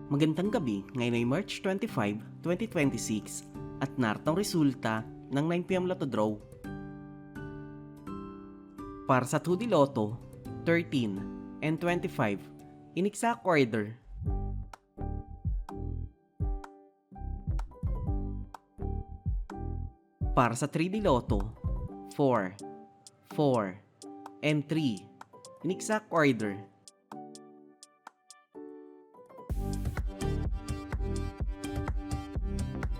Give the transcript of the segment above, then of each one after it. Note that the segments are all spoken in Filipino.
Magandang gabi, ngayon ay March 25, 2026 at narito ang resulta ng 9pm Lotto Draw. Para sa 2D Lotto, 13 and 25 in exact order. Para sa 3D Lotto, 4, 4, and 3 in exact order.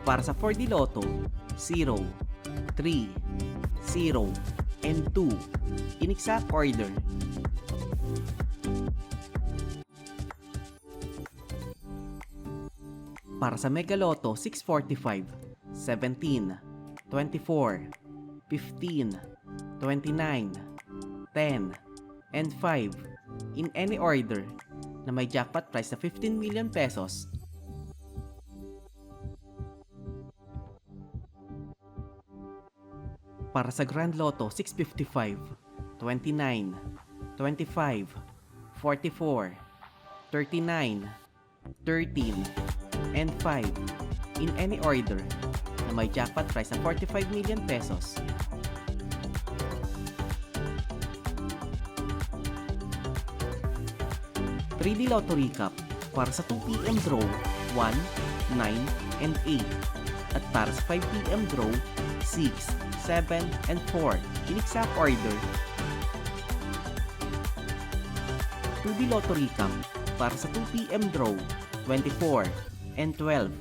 Para sa 4D Lotto, 0, 3, 0, and 2 in exact order. Para sa Mega Lotto 645, 17, 24, 15, 29, 10, and 5 in any order na may jackpot price na 15 million pesos. Para sa Grand Lotto 655, 29, 25, 44, 39, 13, and 5 in any order na may jackpot price na 45 million pesos. '3D Lotto Recap para sa 2pm draw 1, 9, and 8 at para sa 5pm draw 6, 7, and 4 in exact order. 2D Lotto Recap para sa 2pm draw 24 and 12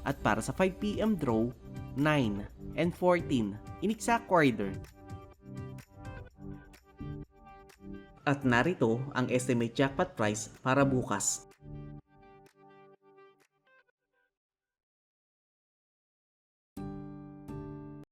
at para sa 5pm draw 9 and 14 in exact order. At narito ang estimate jackpot price para bukas.